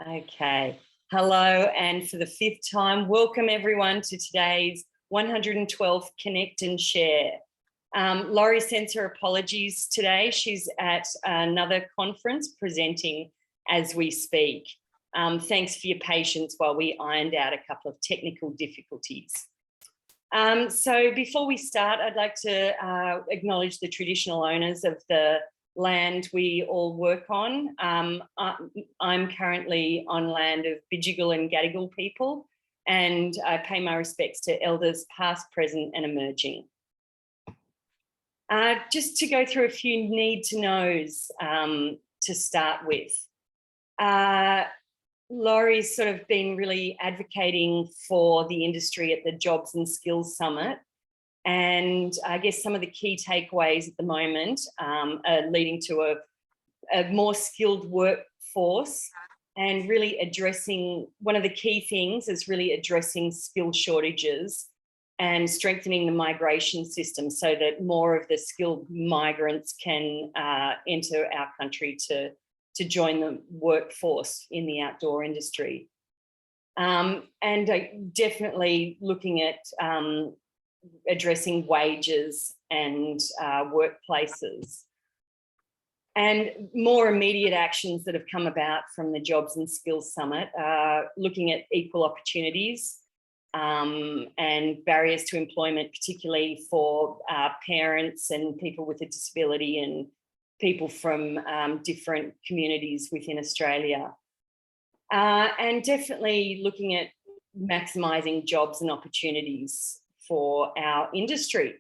Okay. Hello, and for the fifth time, welcome everyone to today's 112th Connect and Share. Laurie sends her apologies today. She's at another conference presenting as we speak. Thanks for your patience while we ironed out a couple of technical difficulties. So before we start, I'd like to acknowledge the traditional owners of the land we all work on. I'm currently on land of Bidjigal and Gadigal people, and I pay my respects to elders past, present and emerging. Just to go through a few need to knows to start with. Laurie's sort of been really advocating for the industry at the Jobs and Skills Summit. And I guess some of the key takeaways at the moment are leading to a more skilled workforce, and really addressing, one of the key things is really addressing skill shortages and strengthening the migration system so that more of the skilled migrants can enter our country to join the workforce in the outdoor industry. And definitely looking at addressing wages and workplaces. And more immediate actions that have come about from the Jobs and Skills Summit, looking at equal opportunities and barriers to employment, particularly for parents and people with a disability and people from different communities within Australia. And definitely looking at maximising jobs and opportunities for our industry.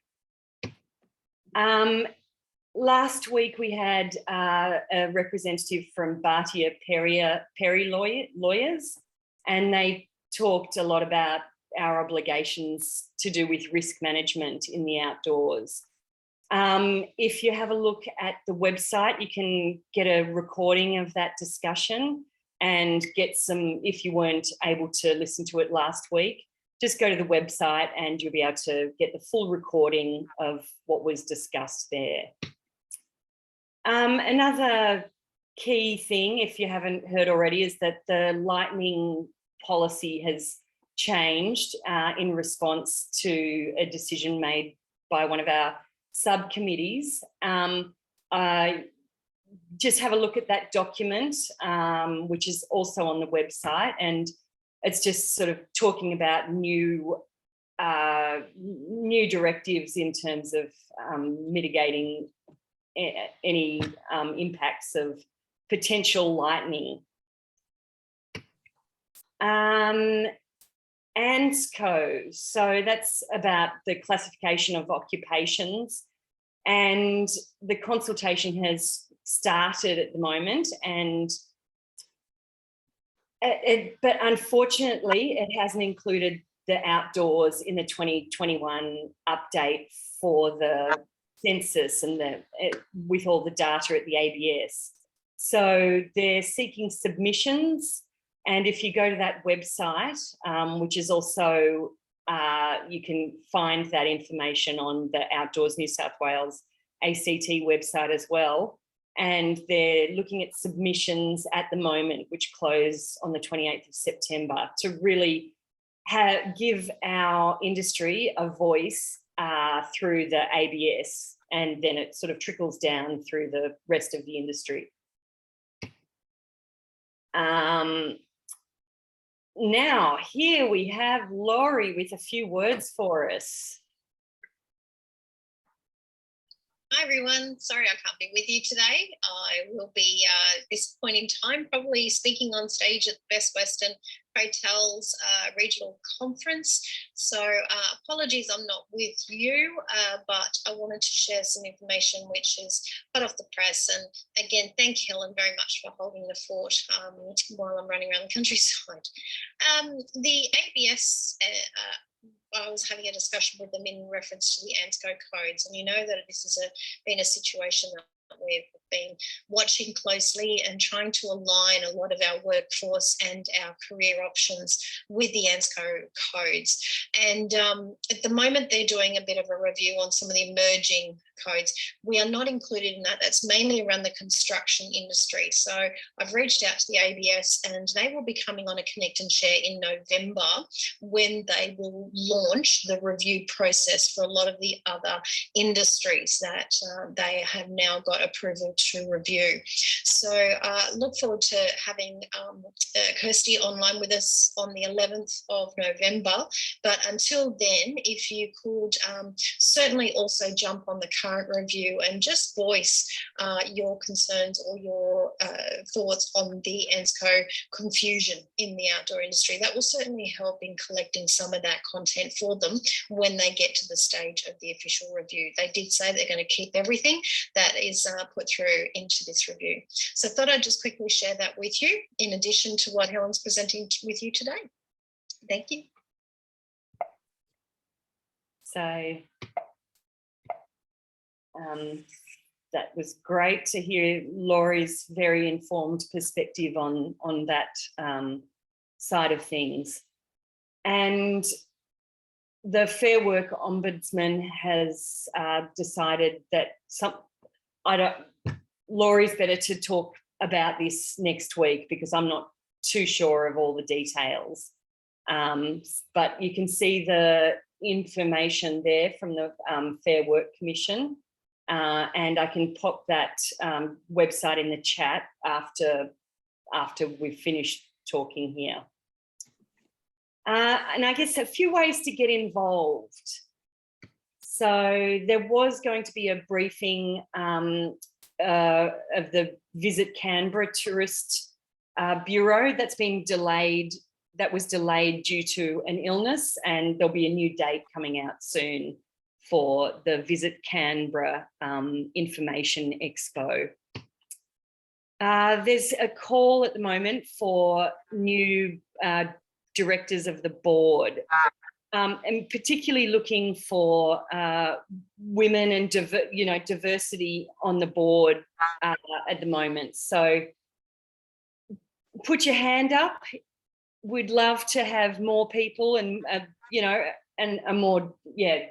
Last week we had a representative from Bhatia Perry Lawyers, and they talked a lot about our obligations to do with risk management in the outdoors. If you have a look at the website, you can get a recording of that discussion and get some, if you weren't able to listen to it last week, just go to the website and you'll be able to get the full recording of what was discussed there. Another key thing, if you haven't heard already, is that the lightning policy has changed in response to a decision made by one of our subcommittees. Just have a look at that document, which is also on the website, and it's just sort of talking about new directives in terms of mitigating any impacts of potential lightning. ANZCO, so that's about the classification of occupations, and the consultation has started at the moment, and but unfortunately it hasn't included the outdoors in the 2021 update for the census and with all the data at the ABS. So they're seeking submissions, and if you go to that website, which is also, you can find that information on the Outdoors New South Wales ACT website as well. And they're looking at submissions at the moment, which close on the 28th of September, to really give our industry a voice through the ABS, and then it sort of trickles down through the rest of the industry. Now, here we have Laurie with a few words for us. Hi everyone, sorry I can't be with you today. I will be at this point in time probably speaking on stage at the Best Western Hotels Regional Conference. So apologies I'm not with you, but I wanted to share some information which is hot off the press. And again, thank Helen very much for holding the fort while I'm running around the countryside. The ABS, I was having a discussion with them in reference to the ANZCO codes, and you know that this has been a situation that we've been watching closely and trying to align a lot of our workforce and our career options with the ANZCO codes. And at the moment, they're doing a bit of a review on some of the emerging codes. We are not included in that. That's mainly around the construction industry. So I've reached out to the ABS and they will be coming on a Connect and Share in November, when they will launch the review process for a lot of the other industries that they have now got approval to review. So look forward to having Kirsty online with us on the 11th of November. But until then, if you could certainly also jump on the current review and just voice your concerns or your thoughts on the ANZCO confusion in the outdoor industry. That will certainly help in collecting some of that content for them when they get to the stage of the official review. They did say they're going to keep everything that is put through into this review. So I thought I'd just quickly share that with you, in addition to what Helen's presenting with you today. Thank you. So that was great to hear Laurie's very informed perspective on that side of things. And the Fair Work Ombudsman has decided that Laurie's better to talk about this next week, because I'm not too sure of all the details. But you can see the information there from the Fair Work Commission, and I can pop that website in the chat after we've finished talking here. And I guess a few ways to get involved. So there was going to be a briefing of the Visit Canberra Tourist Bureau that's been delayed. That was delayed due to an illness, and there'll be a new date coming out soon for the Visit Canberra Information Expo. There's a call at the moment for new directors of the board, and particularly looking for women and diversity on the board at the moment. So put your hand up. We'd love to have more people and and a more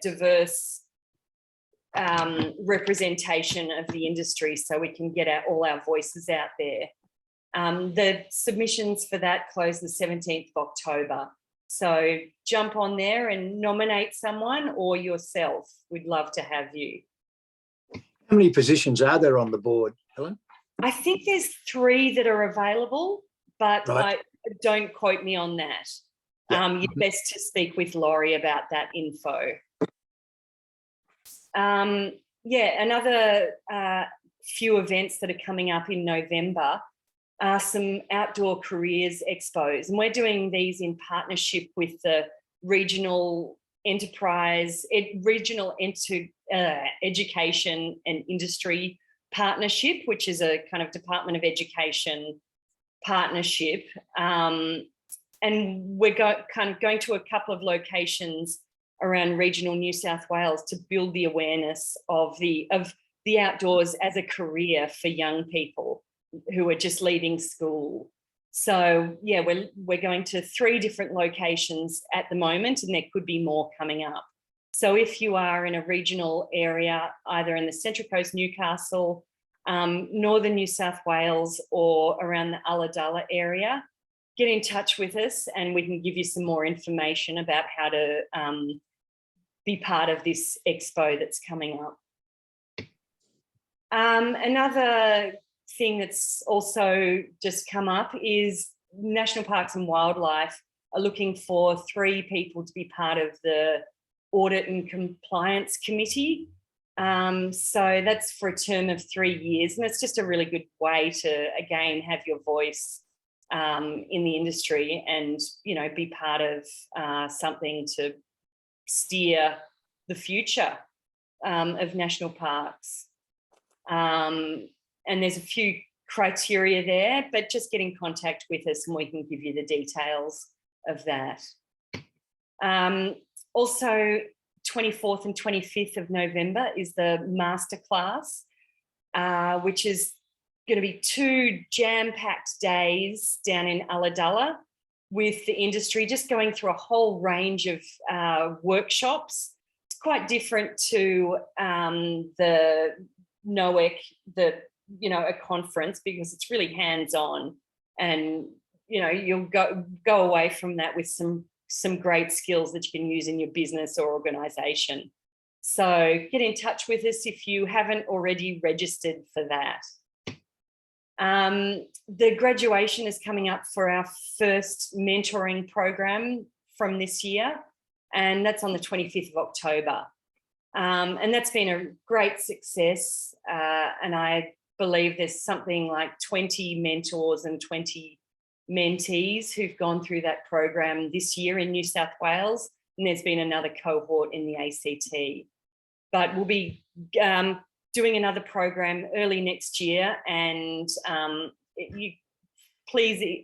diverse representation of the industry, so we can get all our voices out there. The submissions for that close the 17th of October. So jump on there and nominate someone or yourself. We'd love to have you. How many positions are there on the board, Helen? I think there's 3 that are available, but Right. Don't quote me on that. Yeah. You're best to speak with Laurie about that info. Another few events that are coming up in November are some outdoor careers expos, and we're doing these in partnership with the Regional Education and Industry Partnership, which is a kind of Department of Education partnership. And we're going to a couple of locations around regional New South Wales to build the awareness of the outdoors as a career for young people who are just leaving school. So yeah, we're going to 3 different locations at the moment, and there could be more coming up. So if you are in a regional area, either in the Central Coast, Newcastle, Northern New South Wales, or around the Ulladulla area, get in touch with us and we can give you some more information about how to be part of this expo that's coming up. Another thing that's also just come up is National Parks and Wildlife are looking for 3 people to be part of the Audit and Compliance Committee. So that's for a term of 3 years, and it's just a really good way to, again, have your voice in the industry and, be part of something to steer the future of national parks. And there's a few criteria there, but just get in contact with us and we can give you the details of that. Also, 24th and 25th of November is the masterclass, which is going to be 2 jam-packed days down in Ulladulla with the industry, just going through a whole range of workshops. It's quite different to the NOEC, a conference, because it's really hands-on, and you'll go away from that with some great skills that you can use in your business or organization. So get in touch with us if you haven't already registered for that. The graduation is coming up for our first mentoring program from this year, and that's on the 25th of October. And that's been a great success, and I believe there's something like 20 mentors and 20 mentees who've gone through that program this year in New South Wales, and there's been another cohort in the ACT. But we'll be doing another program early next year, and you please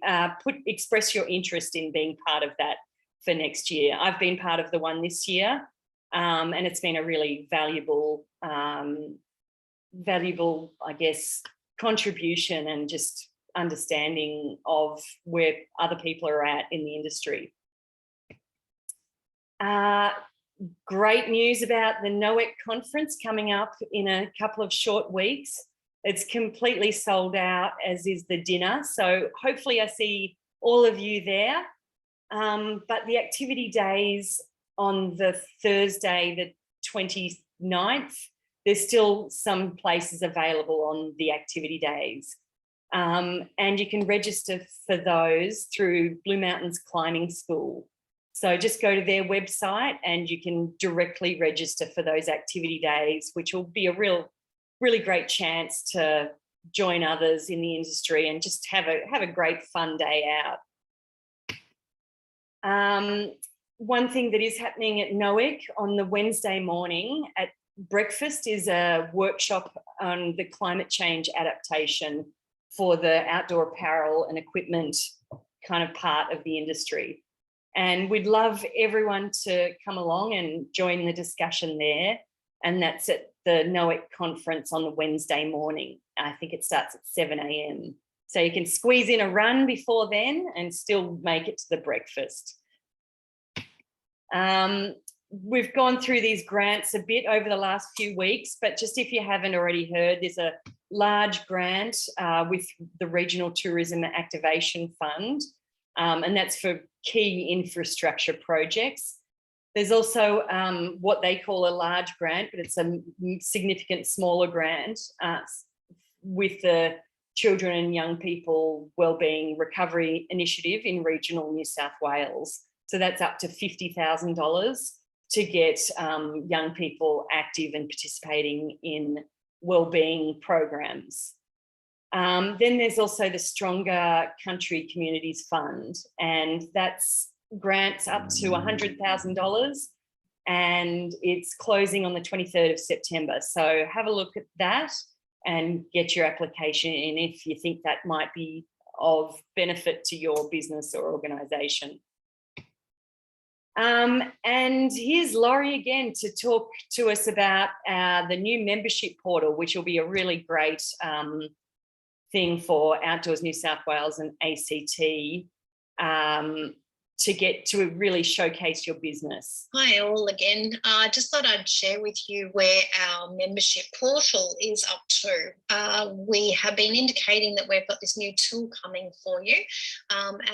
express your interest in being part of that for next year. I've been part of the one this year, and it's been a really valuable, I guess, contribution and just understanding of where other people are at in the industry. Great news about the NOEC conference coming up in a couple of short weeks. It's completely sold out, as is the dinner. So hopefully I see all of you there. But the activity days on the Thursday, the 29th, there's still some places available on the activity days. And you can register for those through Blue Mountains Climbing School. So just go to their website and you can directly register for those activity days, which will be a really great chance to join others in the industry and just have a great fun day out. One thing that is happening at NOEC on the Wednesday morning at breakfast is a workshop on the climate change adaptation for the outdoor apparel and equipment kind of part of the industry. And we'd love everyone to come along and join the discussion there. And that's at the NOEC conference on the Wednesday morning. I think it starts at 7 a.m. So you can squeeze in a run before then and still make it to the breakfast. We've gone through these grants a bit over the last few weeks, but just if you haven't already heard, there's a large grant with the Regional Tourism Activation Fund, and that's for key infrastructure projects. There's also what they call a large grant, but it's a significant smaller grant with the Children and Young People Wellbeing Recovery Initiative in regional New South Wales. So that's up to $50,000 to get young people active and participating in wellbeing programs. Then there's also the Stronger Country Communities Fund, and that's grants up to $100,000, and it's closing on the 23rd of September. So have a look at that and get your application in if you think that might be of benefit to your business or organisation. And here's Laurie again to talk to us about the new membership portal, which will be a really great thing for Outdoors New South Wales and ACT to get to really showcase your business. Hi all again. I just thought I'd share with you where our membership portal is up to. We have been indicating that we've got this new tool coming for you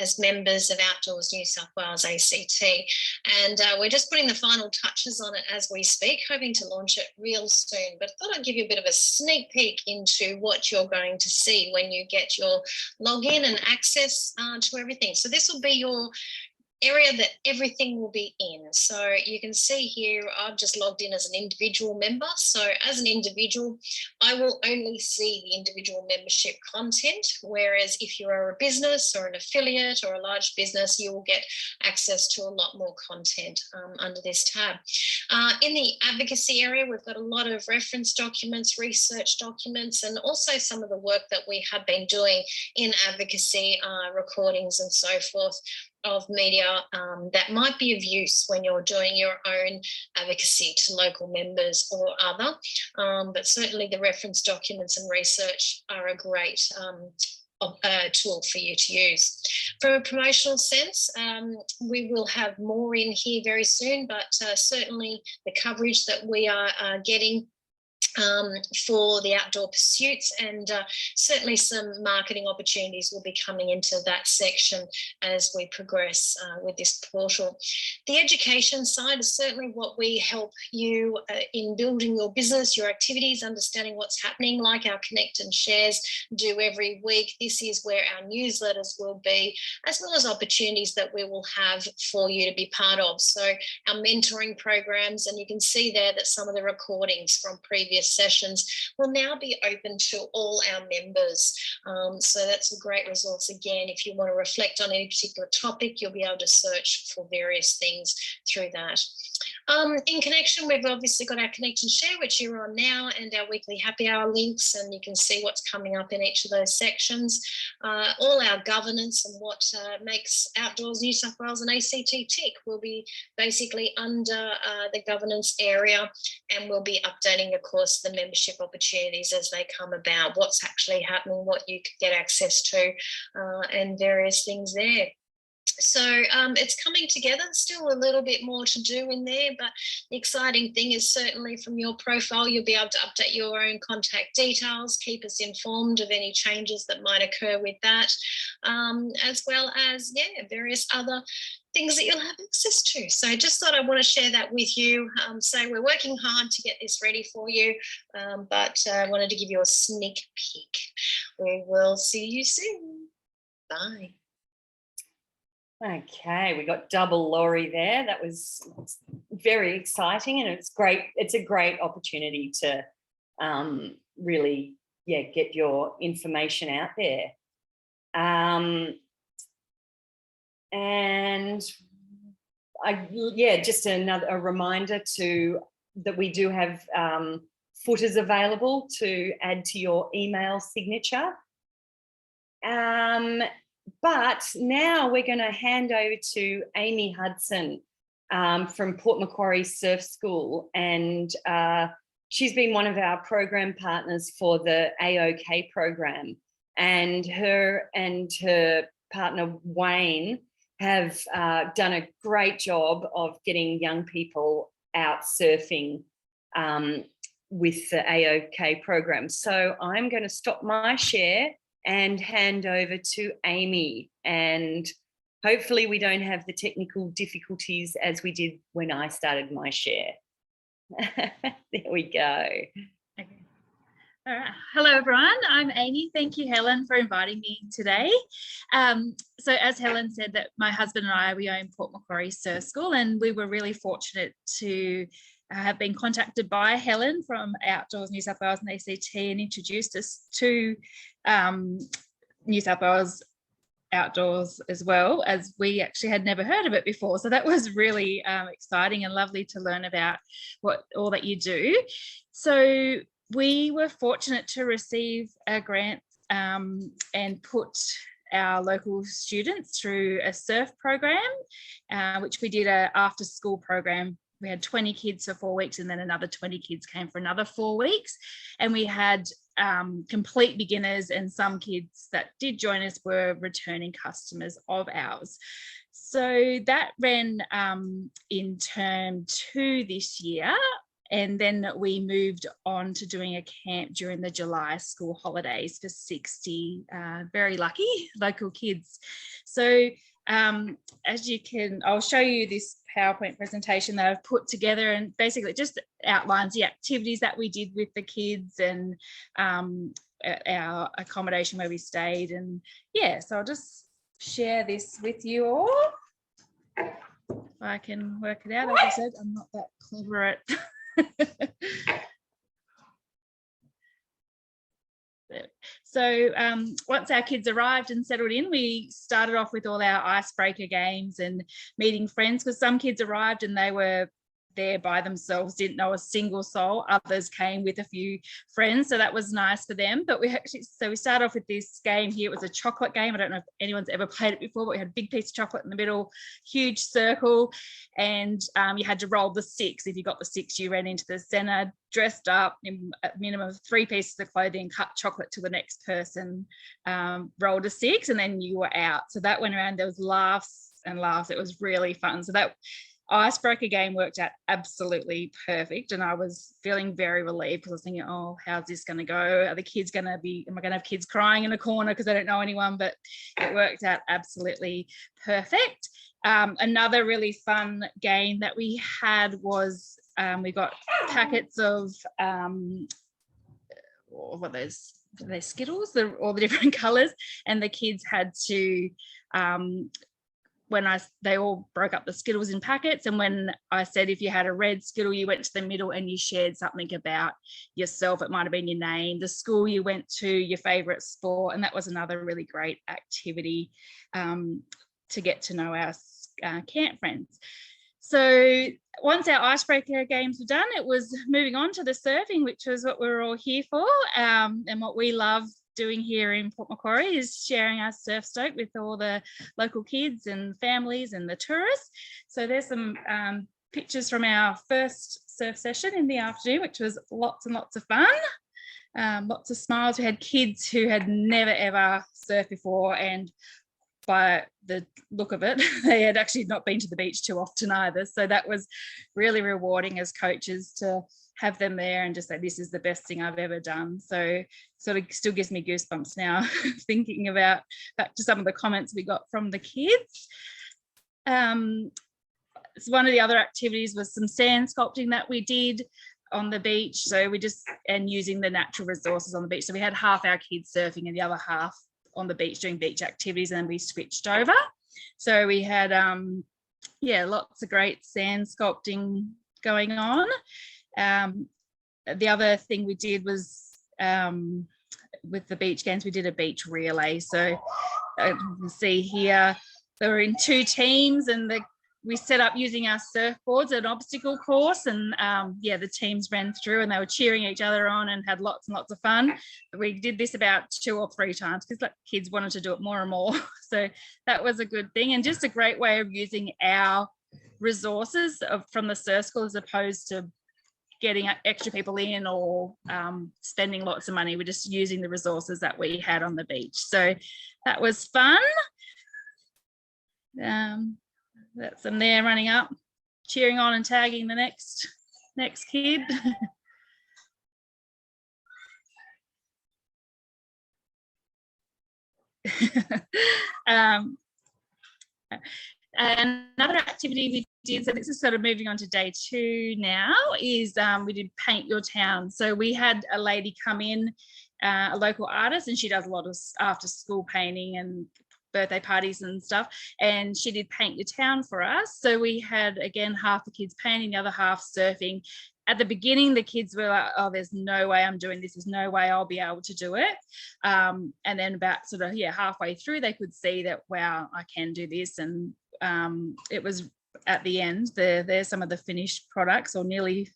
as members of Outdoors New South Wales ACT. And we're just putting the final touches on it as we speak, hoping to launch it real soon. But I thought I'd give you a bit of a sneak peek into what you're going to see when you get your login and access to everything. So this will be your area that everything will be in. So you can see here, I've just logged in as an individual member. So as an individual, I will only see the individual membership content, whereas if you are a business or an affiliate or a large business, you will get access to a lot more content under this tab. In the advocacy area, we've got a lot of reference documents, research documents, and also some of the work that we have been doing in advocacy, recordings and so forth of media that might be of use when you're doing your own advocacy to local members or other. But certainly the reference documents and research are a great tool for you to use. From a promotional sense, we will have more in here very soon, but certainly the coverage that we are getting for the outdoor pursuits, and certainly some marketing opportunities will be coming into that section as we progress with this portal. The education side is certainly what we help you in building your business, your activities, understanding what's happening, like our Connect and Shares do every week. This is where our newsletters will be, as well as opportunities that we will have for you to be part of. So our mentoring programs, and you can see there that some of the recordings from previous sessions will now be open to all our members. So that's a great resource. Again, if you want to reflect on any particular topic, you'll be able to search for various things through that. In connection, we've obviously got our Connect and Share, which you're on now, and our weekly happy hour links, and you can see what's coming up in each of those sections. All our governance and what makes Outdoors New South Wales and ACT tick will be basically under the governance area, and we'll be updating, of course, the membership opportunities as they come about, what's actually happening, what you could get access to, and various things there. So it's coming together, still a little bit more to do in there, but the exciting thing is certainly from your profile, you'll be able to update your own contact details, keep us informed of any changes that might occur with that, as well as, various other things that you'll have access to. So I just thought I want to share that with you. So we're working hard to get this ready for you, but I wanted to give you a sneak peek. We will see you soon. Bye. Okay, we got double Laurie there. That was very exciting, and it's great. It's a great opportunity to really, get your information out there. And just a reminder that we do have footers available to add to your email signature. But now we're going to hand over to Amy Hudson from Port Macquarie Surf School, and she's been one of our program partners for the AOK program, and her partner Wayne have done a great job of getting young people out surfing with the AOK program. So I'm going to stop my share and hand over to Amy, and hopefully we don't have the technical difficulties as we did when I started my share. There we go. Okay. All right. Hello, everyone. I'm Amy. Thank you, Helen, for inviting me today. So as Helen said, that my husband and I, we own Port Macquarie Surf School, and we were really fortunate to have been contacted by Helen from Outdoors New South Wales and ACT, and introduced us to New South Wales Outdoors, as well, as we actually had never heard of it before. So that was really exciting and lovely to learn about all that you do. So we were fortunate to receive a grant and put our local students through a surf program, which we did an after school program. We had 20 kids for 4 weeks, and then another 20 kids came for another 4 weeks. And we had complete beginners, and some kids that did join us were returning customers of ours. So that ran in term 2 this year. And then we moved on to doing a camp during the July school holidays for 60 very lucky local kids. So as you can, I'll show you this PowerPoint presentation that I've put together, and basically it just outlines the activities that we did with the kids and our accommodation where we stayed. And so I'll just share this with you all. If I can work it out. As I said, I'm not that clever at So once our kids arrived and settled in, we started off with all our icebreaker games and meeting friends, because some kids arrived and they were there by themselves, didn't know a single soul. Others came with a few friends, so that was nice for them. But we started off with this game here. It was a chocolate game. I don't know if anyone's ever played it before, but we had a big piece of chocolate in the middle, huge circle, and you had to roll the 6. If you got the 6, you ran into the center, dressed up in a minimum of 3 pieces of clothing, cut chocolate to the next person, rolled a 6, and then you were out. So that went around. There was laughs and laughs. It was really fun. So that icebreaker game worked out absolutely perfect, and I was feeling very relieved because I was thinking, oh, how's this going to go? Are the kids going to be, am I going to have kids crying in the corner because they don't know anyone? But it worked out absolutely perfect. Another really fun game that we had was we got packets of what are they Skittles, all the different colors, and the kids had to they all broke up the Skittles in packets, and when I said if you had a red Skittle, you went to the middle and you shared something about yourself. It might have been your name, the school you went to, your favorite sport, and that was another really great activity to get to know our camp friends. So once our icebreaker games were done, it was moving on to the surfing, which was what we were all here for, and what we love doing here in Port Macquarie is sharing our surf stoke with all the local kids and families and the tourists. So there's some pictures from our first surf session in the afternoon, which was lots and lots of fun. Lots of smiles. We had kids who had never ever surfed before, and by the look of it, they had actually not been to the beach too often either. So that was really rewarding as coaches to have them there and just say, this is the best thing I've ever done. So sort of still gives me goosebumps now thinking about back to some of the comments we got from the kids. So one of the other activities was some sand sculpting that we did on the beach. So and using the natural resources on the beach. So we had half our kids surfing and the other half on the beach doing beach activities, and then we switched over. So we had lots of great sand sculpting going on. The other thing we did was with the beach games, we did a beach relay. So you can see here they were in 2 teams, and we set up using our surfboards an obstacle course, and the teams ran through and they were cheering each other on and had lots and lots of fun. We did this about 2 or 3 times because kids wanted to do it more and more. So that was a good thing, and just a great way of using our resources from the surf school as opposed to getting extra people in or spending lots of money. We're just using the resources that we had on the beach. So that was fun. That's them there running up, cheering on and tagging the next kid. Another activity we did, so this is sort of moving on to day 2 now, is we did paint your town. So we had a lady come in, a local artist, and she does a lot of after school painting and birthday parties and stuff, and she did paint your town for us. So we had, again, half the kids painting, the other half surfing. At the beginning, the kids were like, oh, there's no way I'm doing this, there's no way I'll be able to do it, and then about sort of halfway through they could see that, wow, I can do this. And it was at the end, there's some of the finished products, or nearly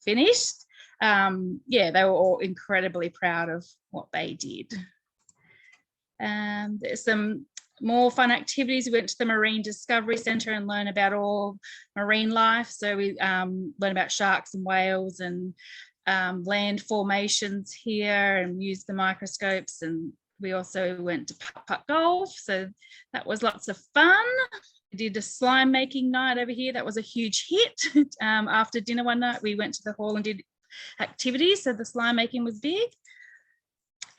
finished. They were all incredibly proud of what they did. There's some more fun activities. We went to the Marine Discovery Centre and learned about all marine life. So we learned about sharks and whales and land formations here, and used the microscopes. And we also went to putt golf. So that was lots of fun. We did a slime making night over here. That was a huge hit. After dinner one night, we went to the hall and did activities. So the slime making was big.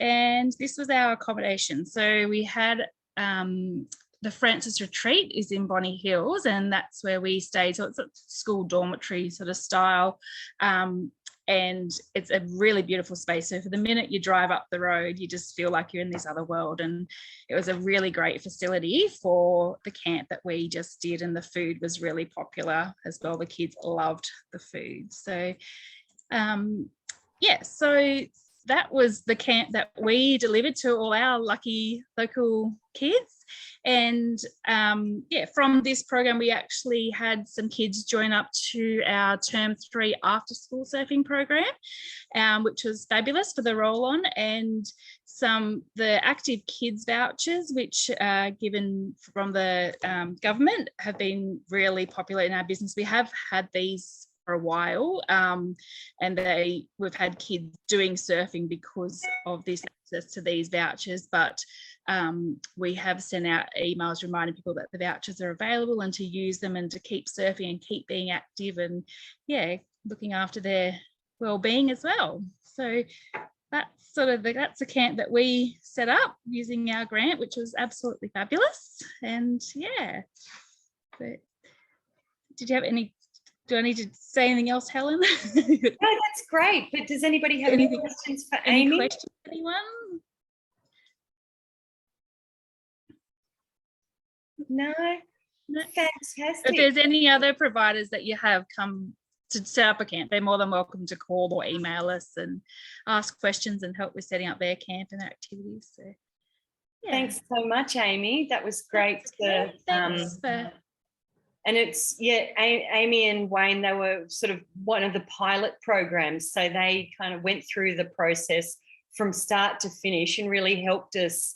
And this was our accommodation. So we had the Francis Retreat is in Bonny Hills, and that's where we stayed. So it's a school dormitory sort of style, and it's a really beautiful space. So for the minute you drive up the road, you just feel like you're in this other world. And it was a really great facility for the camp that we just did, and the food was really popular as well. The kids loved the food. So so that was the camp that we delivered to all our lucky local kids. And from this program, we actually had some kids join up to our term 3 after school surfing program, which was fabulous for the roll on, and the active kids vouchers, which are given from the government, have been really popular in our business. We have had these for a while, and we've had kids doing surfing because of this access to these vouchers, but we have sent out emails reminding people that the vouchers are available and to use them and to keep surfing and keep being active, and looking after their well-being as well. So that's that's a camp that we set up using our grant, which was absolutely fabulous. And but did you have any? Do I need to say anything else, Helen? No, that's great. But does anybody have any questions for Amy? Any questions, anyone? No. Fantastic. If there's any other providers that you have come to set up a camp, they're more than welcome to call or email us and ask questions and help with setting up their camp and their activities. So, thanks so much, Amy. That was great. Thanks and it's, Amy and Wayne, they were sort of one of the pilot programs. So they kind of went through the process from start to finish and really helped us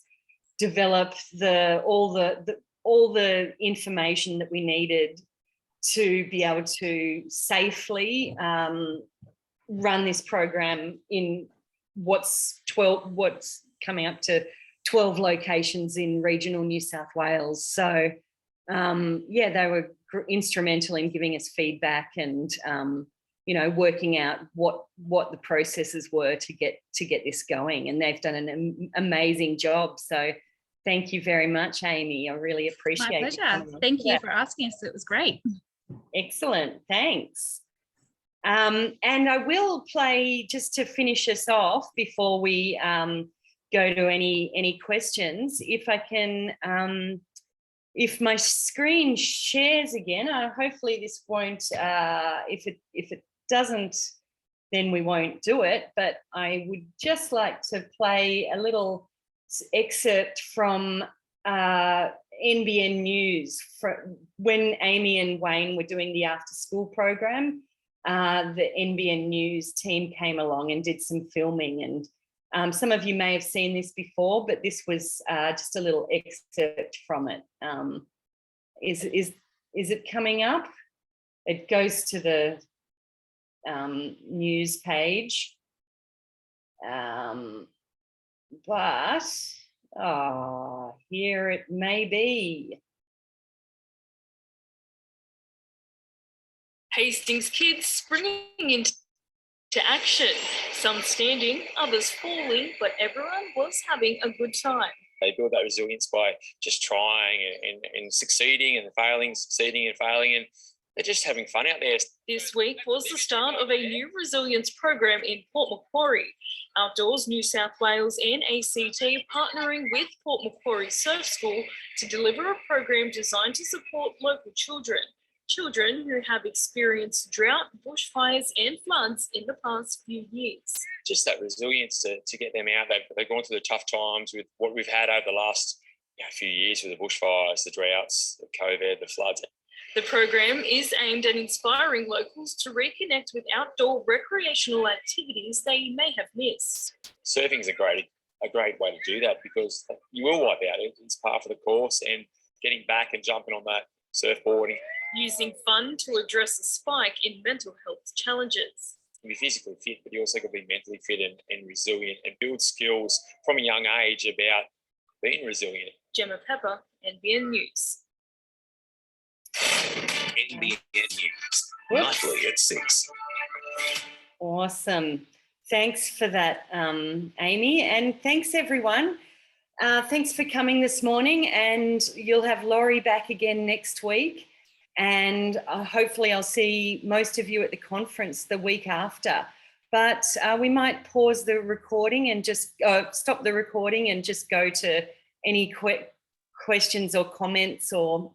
develop all the information that we needed to be able to safely run this program in what's coming up to 12 locations in regional New South Wales. So they were instrumental in giving us feedback and working out what the processes were to get this going, and they've done an amazing job. So thank you very much, Amy. I really appreciate it. My pleasure. Thank you for asking us. It was great. Excellent. Thanks. And I will play, just to finish us off before we go to any questions, if I can, if my screen shares again, hopefully this won't, if it doesn't, then we won't do it. But I would just like to play a little excerpt from NBN News when Amy and Wayne were doing the after school program. The NBN News team came along and did some filming, and some of you may have seen this before, but this was just a little excerpt from it. Is it coming up? It goes to the news page, but here it may be. Hastings kids springing into action, some standing, others falling, but everyone was having a good time. They build that resilience by just trying and succeeding and failing, succeeding and failing, and they're just having fun out there. This week was the start of a new resilience program in Port Macquarie. Outdoors New South Wales and ACT partnering with Port Macquarie Surf School to deliver a program designed to support local children who have experienced drought, bushfires and floods in the past few years. Just that resilience to get them out. They've gone through the tough times with what we've had over the last few years with the bushfires, the droughts, the COVID, the floods. The program is aimed at inspiring locals to reconnect with outdoor recreational activities they may have missed. Surfing is a great way to do that, because you will wipe out. It's part of the course, and getting back and jumping on that surfboard. Using fun to address a spike in mental health challenges. You can be physically fit, but you also got to be mentally fit and resilient, and build skills from a young age about being resilient. Gemma Pepper, NBN News. NBN News, nightly at 6. Awesome. Thanks for that, Amy, and thanks everyone. Thanks for coming this morning, and you'll have Laurie back again next week. And hopefully I'll see most of you at the conference the week after. But we might pause the recording and just stop the recording and just go to any questions or comments or